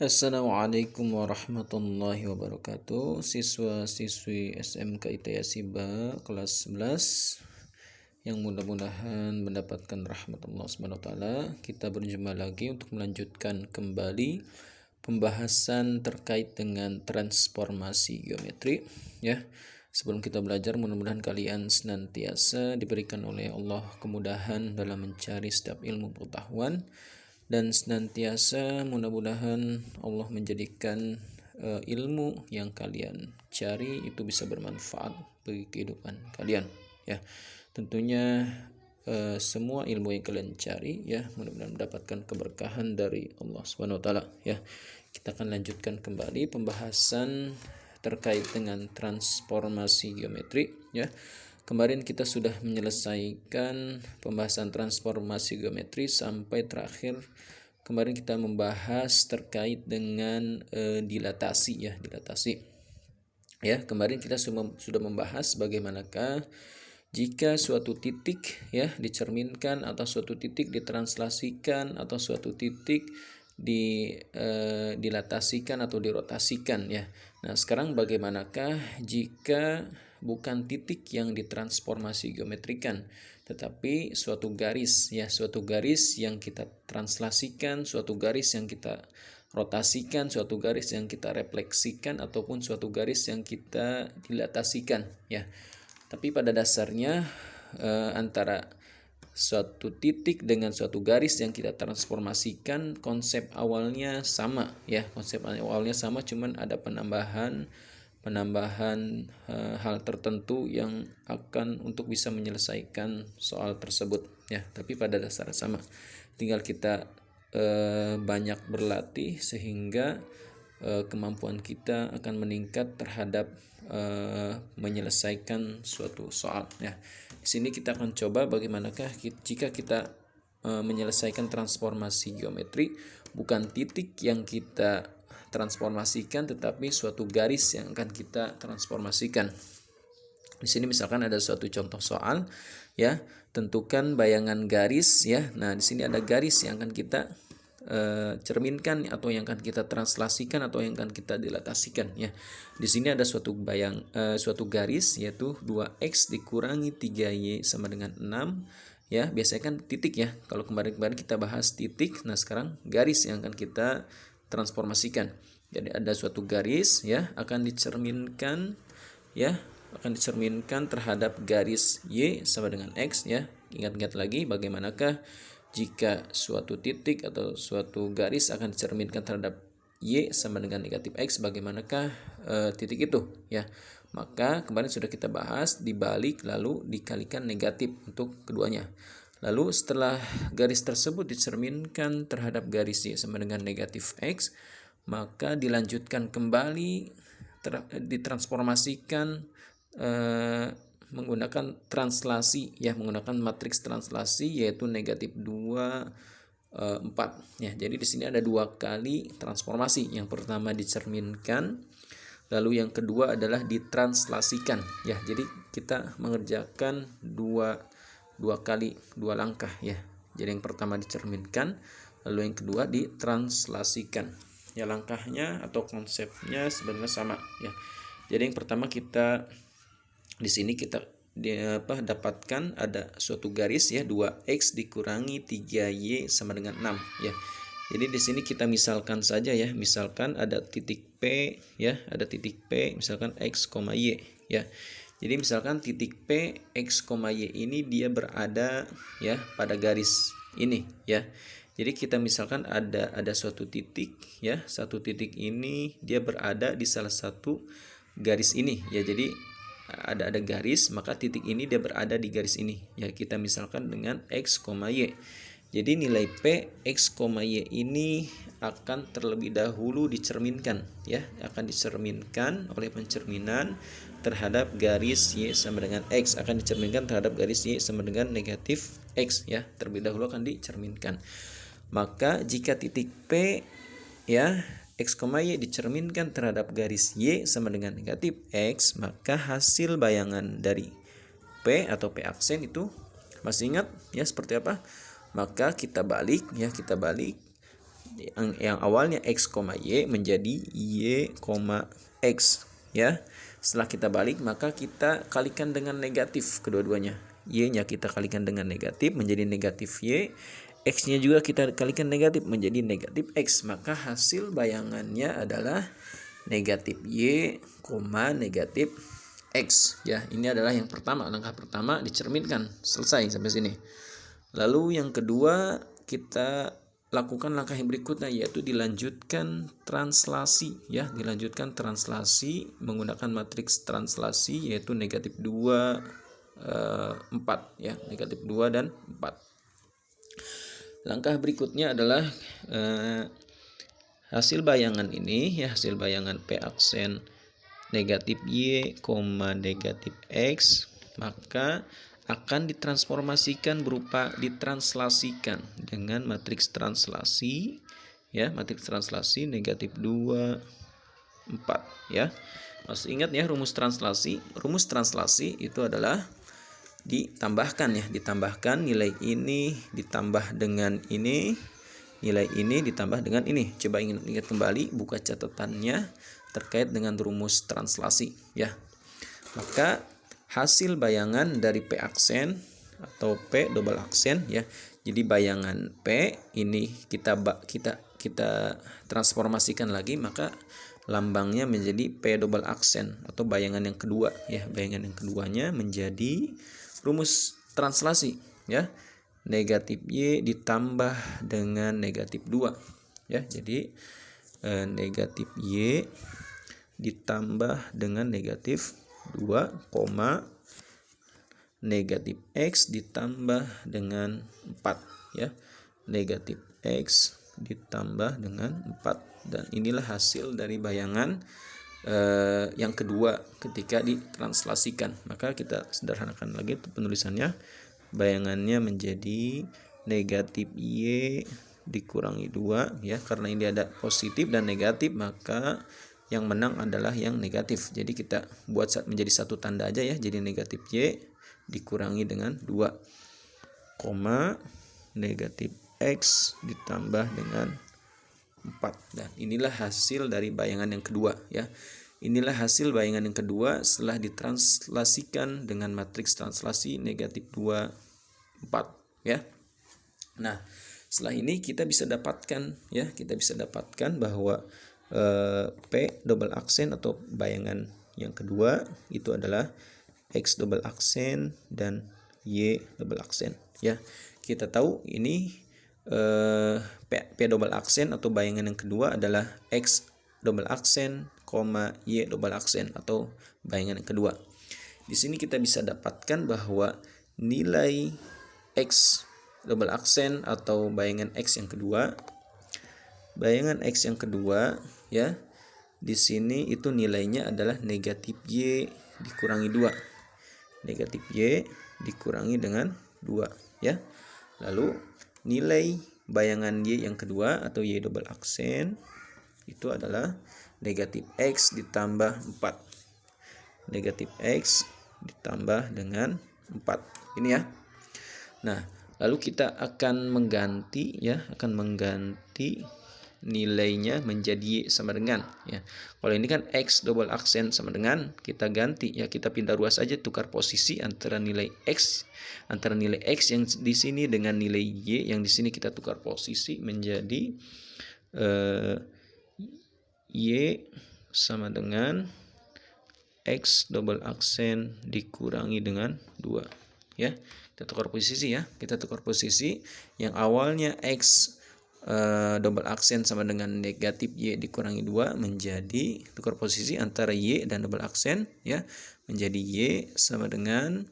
Assalamualaikum warahmatullahi wabarakatuh. Siswa-siswi SMK ITS Hiba kelas 11 yang mudah-mudahan mendapatkan rahmat Allah Subhanahu wa taala. Kita berjumpa lagi untuk melanjutkan kembali pembahasan terkait dengan transformasi geometri ya. Sebelum kita belajar, mudah-mudahan kalian senantiasa diberikan oleh Allah kemudahan dalam mencari setiap ilmu pengetahuan, dan senantiasa mudah-mudahan Allah menjadikan ilmu yang kalian cari itu bisa bermanfaat bagi kehidupan kalian ya. Tentunya semua ilmu yang kalian cari ya, mudah-mudahan mendapatkan keberkahan dari Allah Subhanahu wa taala ya. Kita akan lanjutkan kembali pembahasan terkait dengan transformasi geometri ya. Kemarin kita sudah menyelesaikan pembahasan transformasi geometri sampai terakhir. Kemarin kita membahas terkait dengan dilatasi ya, dilatasi. Ya, kemarin kita sudah membahas bagaimanakah jika suatu titik ya dicerminkan, atau suatu titik ditranslasikan, atau suatu titik dilatasikan atau dirotasikan ya. Nah, sekarang bagaimanakah jika bukan titik yang ditransformasi geometrikan, tetapi suatu garis ya, suatu garis yang kita translasikan, suatu garis yang kita rotasikan, suatu garis yang kita refleksikan, ataupun suatu garis yang kita dilatasikan ya. Tapi pada dasarnya antara suatu titik dengan suatu garis yang kita transformasikan, konsep awalnya sama ya, konsep awalnya sama, cuman ada penambahan hal tertentu yang akan untuk bisa menyelesaikan soal tersebut ya. Tapi pada dasarnya sama, tinggal kita banyak berlatih sehingga kemampuan kita akan meningkat terhadap menyelesaikan suatu soal ya. Di sini kita akan coba bagaimanakah jika kita menyelesaikan transformasi geometri, bukan titik yang kita transformasikan, tetapi suatu garis yang akan kita transformasikan. Di sini misalkan ada suatu contoh soal ya, tentukan bayangan garis ya. Nah, di sini ada garis yang akan kita cerminkan, atau yang akan kita translasikan, atau yang akan kita dilatasikan ya. Di sini ada suatu garis, yaitu 2x dikurangi 3y sama dengan 6 ya. Biasanya kan titik ya, kalau kemarin-kemarin kita bahas titik. Nah, sekarang garis yang akan kita transformasikan. Jadi ada suatu garis ya, akan dicerminkan ya, akan dicerminkan terhadap garis y sama dengan x ya. Ingat-ingat lagi bagaimanakah jika suatu titik atau suatu garis akan dicerminkan terhadap y sama dengan negatif x, bagaimanakah titik itu ya. Maka kemarin sudah kita bahas dibalik lalu dikalikan negatif untuk keduanya. Lalu setelah garis tersebut dicerminkan terhadap garis y sama dengan negatif x, maka dilanjutkan kembali ditransformasikan menggunakan translasi ya, menggunakan matriks translasi, yaitu negatif 2 4 ya. Jadi di sini ada dua kali transformasi. Yang pertama dicerminkan, lalu yang kedua adalah ditranslasikan ya. Jadi kita mengerjakan dua kali, dua langkah ya. Jadi yang pertama dicerminkan, lalu yang kedua ditranslasikan ya. Langkahnya atau konsepnya sebenarnya sama ya. Jadi yang pertama kita di sini kita dapatkan ada suatu garis ya, 2x dikurangi 3y sama dengan 6 ya. Jadi di sini kita misalkan saja ya, misalkan ada titik P ya, ada titik P misalkan x, y ya. Jadi misalkan titik P x, y ini dia berada ya pada garis ini ya. Jadi kita misalkan ada suatu titik ya, satu titik ini dia berada di salah satu garis ini ya. Jadi ada garis, maka titik ini dia berada di garis ini ya. Kita misalkan dengan x, y. Jadi nilai P x, y ini akan terlebih dahulu dicerminkan ya, akan dicerminkan oleh pencerminan terhadap garis y sama dengan x, akan dicerminkan terhadap garis y sama dengan negatif x ya. Terlebih dahulu akan dicerminkan. Maka jika titik P ya x, y dicerminkan terhadap garis y sama dengan negatif x, maka hasil bayangan dari P atau P aksen itu masih ingat ya seperti apa? Maka kita balik ya, kita balik yang awalnya x, y menjadi y, x ya. Setelah kita balik maka kita kalikan dengan negatif kedua-duanya. Y-nya kita kalikan dengan negatif menjadi negatif y, x-nya juga kita kalikan negatif menjadi negatif x. Maka hasil bayangannya adalah negatif y, negatif x ya. Ini adalah yang pertama, langkah pertama dicerminkan, selesai sampai sini. Lalu yang kedua kita lakukan langkah yang berikutnya, yaitu dilanjutkan translasi ya, dilanjutkan translasi menggunakan matriks translasi, yaitu negatif 2, 4 ya, negatif 2 dan 4. Langkah berikutnya adalah hasil bayangan ini ya, hasil bayangan P aksen negatif y, negatif x, maka akan ditransformasikan berupa ditranslasikan dengan matriks translasi ya, matriks translasi negatif 2, 4 ya. Masih ingat ya rumus translasi? Rumus translasi itu adalah ditambahkan ya, ditambahkan nilai ini ditambah dengan ini, nilai ini ditambah dengan ini. Coba ingat kembali, buka catatannya terkait dengan rumus translasi ya. Maka hasil bayangan dari P aksen atau P double aksen ya. Jadi bayangan P ini kita transformasikan lagi, maka lambangnya menjadi P double aksen atau bayangan yang kedua ya. Bayangan yang keduanya menjadi rumus translasi ya. Negatif y ditambah dengan negatif 2 ya. Jadi negatif y ditambah dengan negatif 2, negatif x ditambah dengan 4 ya. Negatif x ditambah dengan 4, dan inilah hasil dari bayangan yang kedua ketika ditranslasikan. Maka kita sederhanakan lagi penulisannya. Bayangannya menjadi negatif y dikurangi 2 ya, karena ini ada positif dan negatif maka yang menang adalah yang negatif. Jadi kita buat menjadi satu tanda aja ya. Jadi negatif y dikurangi dengan 2, negatif x ditambah dengan 4. Dan inilah hasil dari bayangan yang kedua ya. Inilah hasil bayangan yang kedua setelah ditranslasikan dengan matriks translasi negatif 2, 4 ya. Nah, setelah ini kita bisa dapatkan ya, kita bisa dapatkan bahwa P double aksen atau bayangan yang kedua itu adalah X double aksen dan Y double aksen ya. Kita tahu ini P double aksen atau bayangan yang kedua adalah X double aksen, Y double aksen atau bayangan yang kedua. Di sini kita bisa dapatkan bahwa nilai X double aksen atau bayangan X yang kedua, bayangan X yang kedua ya, di sini itu nilainya adalah negatif Y dikurangi 2. Negatif Y dikurangi dengan 2 ya. Lalu nilai bayangan Y yang kedua atau Y double aksen itu adalah negatif X ditambah 4. Negatif X ditambah dengan 4. Ini ya. Nah, lalu kita akan mengganti ya, akan mengganti nilainya menjadi Y sama dengan ya. Kalau ini kan X double aksen sama dengan, kita ganti ya, kita pindah ruas aja, tukar posisi antara nilai X yang di sini dengan nilai Y yang di sini, kita tukar posisi menjadi Y sama dengan X double aksen dikurangi dengan 2 ya. Kita tukar posisi ya, kita tukar posisi yang awalnya X double aksen sama dengan negatif Y dikurangi 2 menjadi tukar posisi antara Y dan double aksen ya, menjadi Y sama dengan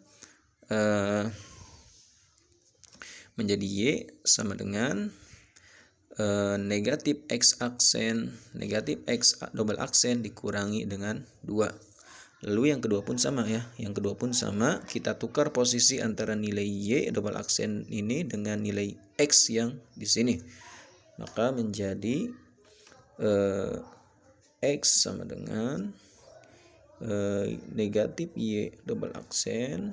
negatif X aksen, negatif X double aksen dikurangi dengan 2. Lalu yang kedua pun sama ya, yang kedua pun sama, kita tukar posisi antara nilai Y double aksen ini dengan nilai X yang di sini. Maka menjadi X sama dengan negatif Y double aksen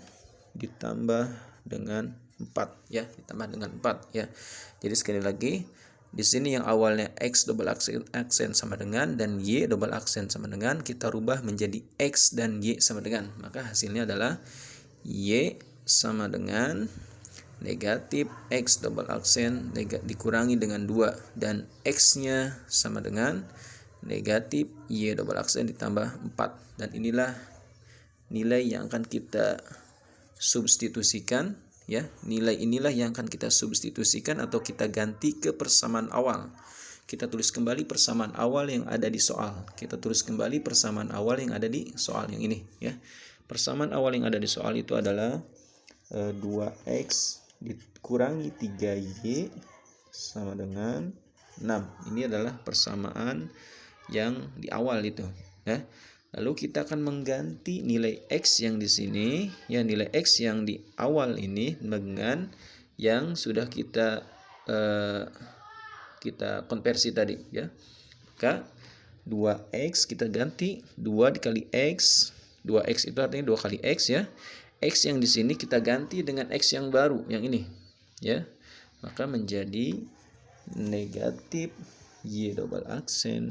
ditambah dengan 4 ya, ditambah dengan 4 ya. Jadi sekali lagi Di sini yang awalnya X double aksen sama dengan dan Y double aksen sama dengan, kita rubah menjadi X dan Y sama dengan. Maka hasilnya adalah Y sama dengan negatif X double aksen dikurangi dengan 2 dan X-nya sama dengan negatif Y double aksen ditambah 4. Dan inilah nilai yang akan kita substitusikan, ya. Nilai inilah yang akan kita substitusikan atau kita ganti ke persamaan awal. Kita tulis kembali persamaan awal yang ada di soal. Kita tulis kembali persamaan awal yang ada di soal yang ini, ya. Persamaan awal yang ada di soal itu adalah 2x dikurangi 3y sama dengan 6. Ini adalah persamaan yang di awal itu, ya. Lalu kita akan mengganti nilai X yang di sini, ya, nilai X yang di awal ini dengan yang sudah kita konversi tadi, ya. Maka 2X kita ganti 2 dikali X. 2X itu artinya 2 kali X, ya. X yang di sini kita ganti dengan X yang baru, yang ini, ya. Maka menjadi negatif Y double aksen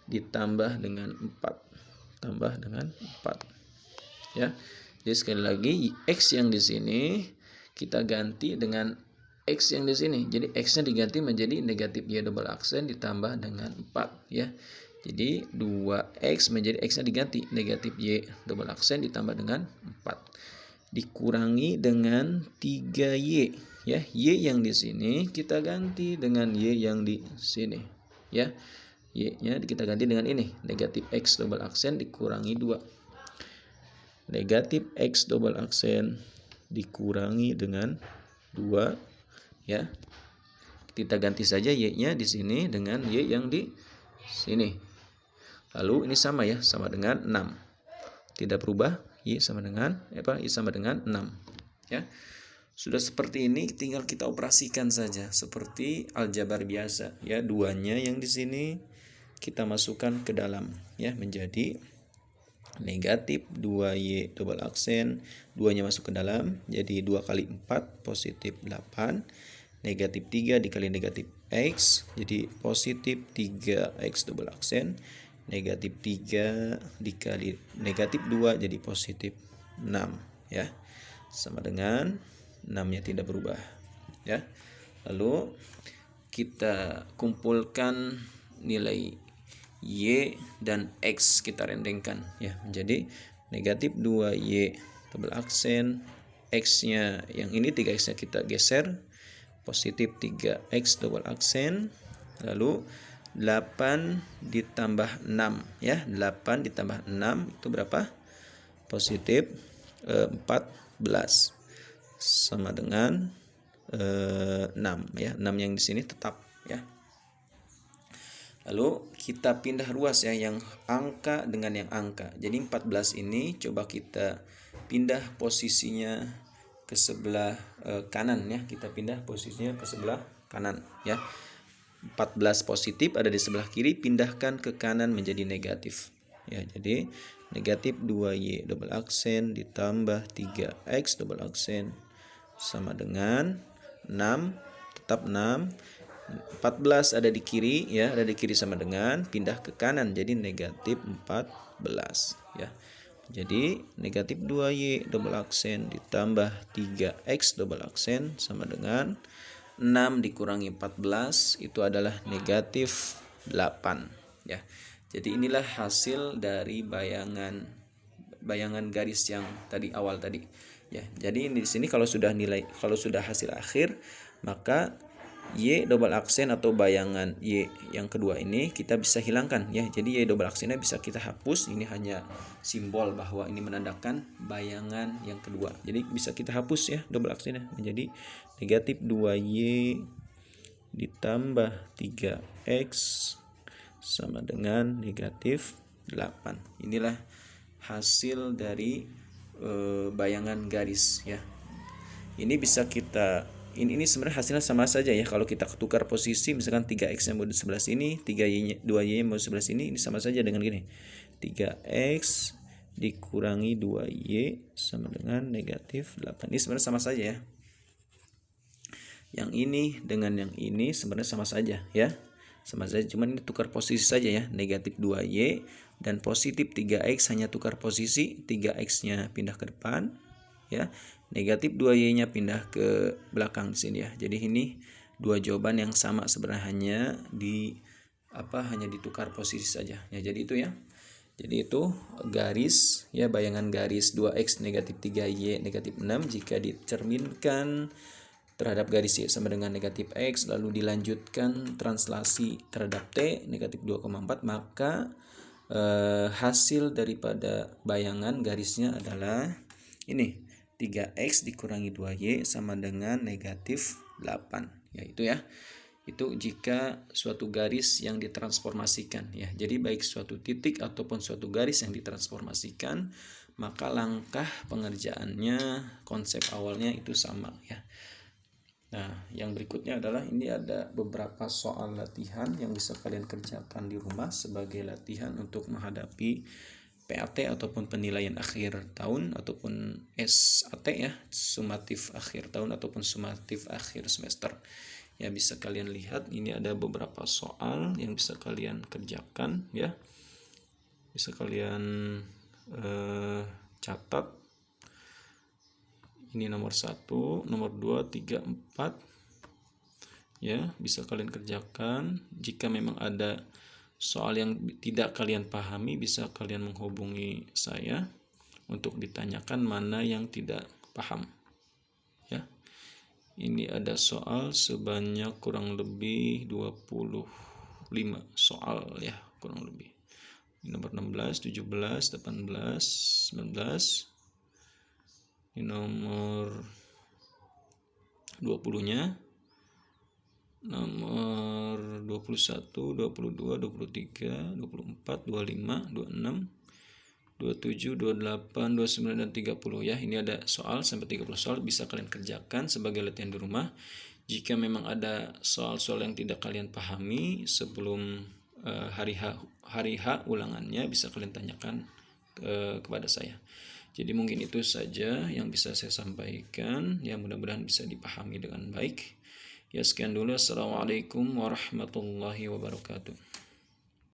ditambah dengan 4, tambah dengan 4, ya. Jadi sekali lagi X yang di sini kita ganti dengan X yang di sini. Jadi X-nya diganti menjadi negatif Y double aksen ditambah dengan 4, ya. Jadi 2X menjadi X-nya diganti negatif Y double aksen ditambah dengan 4 dikurangi dengan 3Y, ya. Y yang di sini kita ganti dengan Y yang di sini, ya. Y-nya kita ganti dengan ini, negatif X double aksen dikurangi 2. Negatif X double aksen dikurangi dengan 2, ya. Kita ganti saja Y-nya di sini dengan Y yang di sini. Lalu ini sama, ya, sama dengan 6. Tidak berubah, Y sama dengan Y sama dengan 6, ya. Sudah seperti ini, tinggal kita operasikan saja seperti aljabar biasa, ya. 2-nya yang di sini kita masukkan ke dalam, ya, menjadi negatif 2Y double aksen, 2-nya masuk ke dalam, jadi 2 kali 4 positif 8, negatif 3 dikali negatif X, jadi positif 3X double aksen, negatif 3 dikali negatif 2 jadi positif 6, ya, sama dengan 6-nya tidak berubah, ya. Lalu kita kumpulkan nilai Y dan X, kita rendengkan, ya, menjadi negatif 2Y double aksen, X-nya yang ini 3X-nya kita geser, positif 3X double aksen, lalu 8 ditambah 6, ya. 8 ditambah 6 itu berapa? Positif 14 sama dengan 6, ya. 6 yang di sini tetap, ya. Lalu kita pindah ruas, ya, yang angka dengan yang angka. Jadi 14 ini coba kita pindah posisinya ke sebelah kanan, ya. Kita pindah posisinya ke sebelah kanan, ya. 14 positif ada di sebelah kiri, pindahkan ke kanan menjadi negatif, ya. Jadi negatif 2Y double aksen ditambah 3X double aksen sama dengan 6, tetap 6. 14 ada di kiri, ya, ada di kiri sama dengan pindah ke kanan jadi negatif 14, ya. Jadi negatif 2Y double aksen ditambah 3X double aksen sama dengan 6 dikurangi 14 itu adalah negatif 8, ya. Jadi inilah hasil dari bayangan garis yang tadi awal tadi, ya. Jadi di sini kalau sudah hasil akhir, maka Y double aksen atau bayangan Y yang kedua ini kita bisa hilangkan, ya. Jadi Y double aksennya bisa kita hapus, ini hanya simbol bahwa ini menandakan bayangan yang kedua. Jadi bisa kita hapus, ya, double aksennya menjadi negatif 2Y ditambah 3X sama dengan negatif 8. Inilah hasil dari bayangan garis, ya. Ini bisa kita ini sebenarnya hasilnya sama saja, ya. Kalau kita tukar posisi, misalkan 3X yang mau di sebelah sini, 2Y yang mau di sebelah sini, ini sama saja dengan gini. 3X dikurangi 2Y sama dengan negatif 8. Ini sebenarnya sama saja, ya. Yang ini dengan yang ini sebenarnya sama saja ya. Sama saja, cuman ini tukar posisi saja ya. Negatif 2Y dan positif 3X hanya tukar posisi, 3X-nya pindah ke depan ya. Negatif 2Y-nya pindah ke belakang di sini ya. Jadi ini dua jawaban yang sama sebenarnya, hanya ditukar posisi saja. Ya, jadi itu ya. Jadi itu garis ya, bayangan garis 2X negatif 3Y negatif 6 jika dicerminkan terhadap garis Y sama dengan negatif X, lalu dilanjutkan translasi terhadap T negatif 2,4, maka hasil daripada bayangan garisnya adalah ini, 3X dikurangi 2Y sama dengan negatif 8. Ya itu ya. Itu jika suatu garis yang ditransformasikan ya. Jadi baik suatu titik ataupun suatu garis yang ditransformasikan, maka langkah pengerjaannya, konsep awalnya itu sama ya. Nah, yang berikutnya adalah ini ada beberapa soal latihan yang bisa kalian kerjakan di rumah sebagai latihan untuk menghadapi PAT ataupun penilaian akhir tahun ataupun SAT ya, sumatif akhir tahun ataupun sumatif akhir semester. Ya, bisa kalian lihat ini ada beberapa soal yang bisa kalian kerjakan ya. Bisa kalian catat. Ini nomor 1, nomor 2, 3, 4. Ya, bisa kalian kerjakan. Jika memang ada soal yang tidak kalian pahami, bisa kalian menghubungi saya untuk ditanyakan mana yang tidak paham. Ya. Ini ada soal sebanyak kurang lebih 25 soal ya, kurang lebih. Ini nomor 16, 17, 18, 19. Ini nomor 20-nya. Nomor 21, 22, 23, 24, 25, 26, 27, 28, 29 dan 30 ya. Ini ada soal sampai 30 soal bisa kalian kerjakan sebagai latihan di rumah. Jika memang ada soal-soal yang tidak kalian pahami sebelum hari H ulangannya, bisa kalian tanyakan kepada saya. Jadi mungkin itu saja yang bisa saya sampaikan. Ya, mudah-mudahan bisa dipahami dengan baik. Ya, sekian dulu. Assalamualaikum warahmatullahi wabarakatuh.